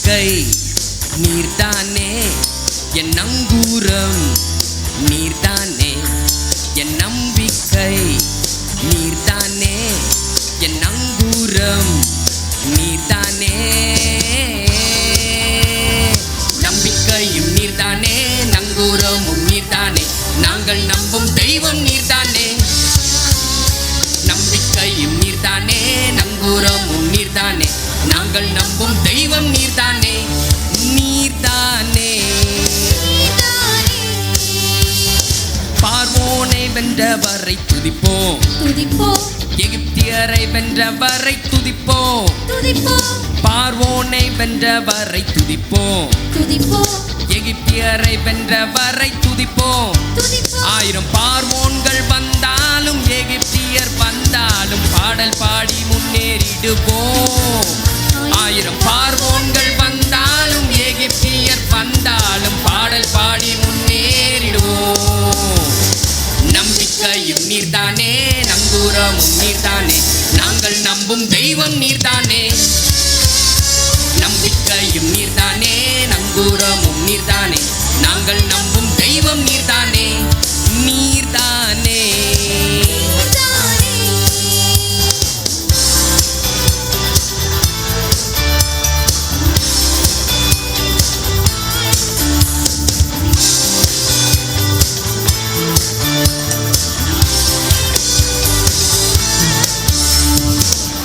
நம்பிக்கை நீர்தானே என் நங்கூரம், நீர்தானே என் நம்பிக்கை, நீர்தானே என் நங்கூரம், நீர்தானே. நம்பிக்கையும் நீர்தானே, நங்கூரமும் நீர்தானே, நாங்கள் நம்பும் தெய்வம் நீர்தானே. நம்பிக்கையும் நீர்தானே, நங்கூரமும் நீர்தானே, நாங்கள் நம்பும் தெய்வம் நீர்தானே. நீர்தானே பார்வோனை வென்றவரை துதிப்போம், எகிப்தியரை வென்றவரை துதிப்போம், பார்வோனை வென்றவரை துதிப்போம், எகிப்தியரை வென்றவரை துதிப்போம். 1000 பார்வோன்கள் வந்தாலும் எகிப்தியர் வந்தாலும் பாடல் பாடி முன்னேறிடுவோம். 1000 பார்வோன்கள் வந்தாலும் எகிப்தியர் வந்தாலும் பாடல் பாடி முன்னேறிடுவோம். நம்பிக்கையும் நீர்தானே, நங்கூரமும் நீர்தானே, நாங்கள் நம்பும் தெய்வம் நீர்தானே. நம்பிக்கையும் நீர்தானே, நங்கூரமும் நீர்தானே, நாங்கள் நம்பும் தெய்வம் நீர்தானே. நீர்தானே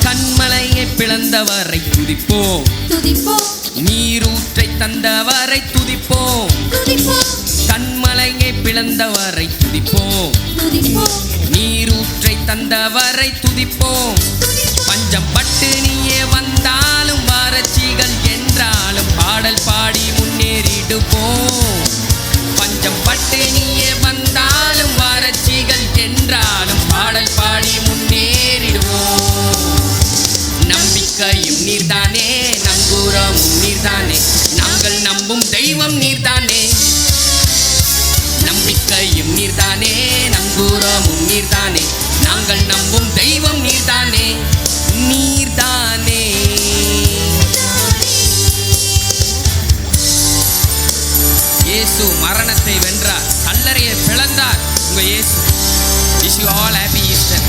கண்மலையை பிளந்தவரை துதிப்போம், நீரூற்றை தந்தவரை துதிப்போம், கண்மலையை பிளந்தவரை துதிப்போம், நீரூற்றை தந்தவரை துதிப்போம். பஞ்சம் பட்டினியே வந்தாலும் வறட்சிகள் என்றாலும் பாடல் பாடி முன்னேறிடுவோம். பஞ்சம் பட்டினியே வந்தாலும் வறட்சிகள் என்றாலும் பாடல் பாடி முன்னேறிடுவோம். நம்பிக்கையும் நீர்தானே, நங்கூரமும் நீர்தானே, நாங்கள் நம்பும் தெய்வம் நீர்தானே. நம்பிக்கையும் நீர்தானே, நங்கூரமும் நீர்தானே, நாங்கள் நம்பும் தெய்வம் நீர்தானே. நீர்தானே இயேசு மரணத்தை வென்றார், கல்லறையை பிளந்தார். உங்க இயேசு. Wish you all happy Easter.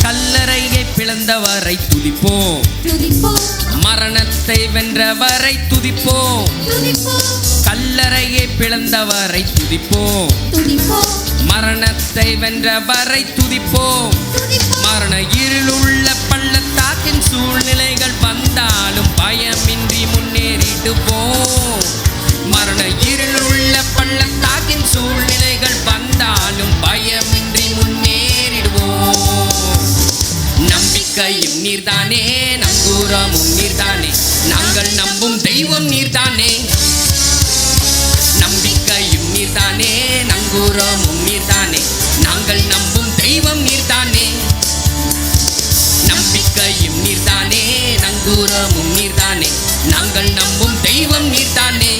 கல்லறையை பிளந்தவரை துதிப்போம், மரணத்தை வென்றவரை துதிப்போம், கல்லறையை பிளந்தவரை துதிப்போம், மரணத்தை வென்றவரை துதிப்போம். மரண இருளுள்ள பள்ளத்தாக்கின் சூழ்நிலைகள் வந்தாலும் பயமின்றி முன்னேறிடுவோம். மரண இருளுள்ள பள்ளத்தாக்கின் சூழ்நிலைகள் வந்தாலும் பயமின்றி முன்னேறிடுவோம். நம்பிக்கையும் நீர்தானே, நங்கூரமும் நீர்தானே, நாங்கள் நம்பும் தெய்வம் நீர்தானே. நம்பிக்கையும் நீர்தானே, நங்கூரமும் நீர்தானே, நாங்கள் நம்பும் தெய்வம் நீர்தானே. நம்பிக்கையும் நீர்தானே, நங்கூரமும் நீர்தானே, நாங்கள் நம்பும் தெய்வம் நீர்தானே.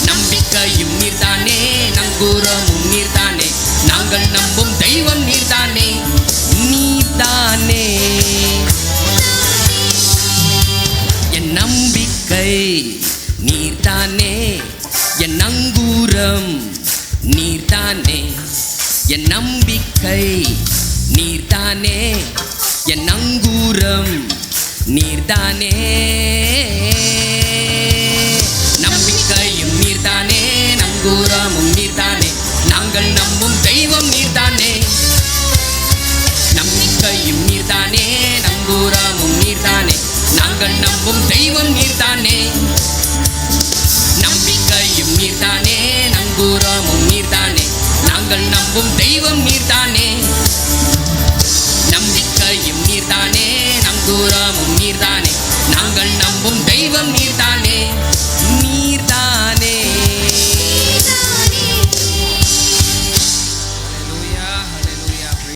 நம்பிக்கையும் நீர்தானே, நங்கூரமும் நீர்தானே, நாங்கள் நம்பும் தெய்வம் நீர்தானே. நீர்தானே என் நம்பிக்கை, நீர்தானே என் நங்கூரம், நீர்தானே என் நம்பிக்கை, நீர்தானே என் நங்கூரம், நீர்தானே. நம்பிக்கையும் நீர்தானே, நங்கூரமும் நீர்தானே, நாங்கள் நம்பும் தெய்வம் நீர்தானே. நம்பிக்கையும் நீர்தானே, நங்கூரமும் நீர்தானே, நாங்கள் நம்பும் தெய்வம் நீர்தானே. நம்பிக்கையும் நீர்தானே, நங்கூரமும் நீர்தானே, நாங்கள் நம்பும் தெய்வம் நீர்தானே. நம்பிக்கையும் நீர்தானே, நங்கூரமும் நீர்தானே, நாங்கள் நம்பும் தெய்வம் நீர்தானே.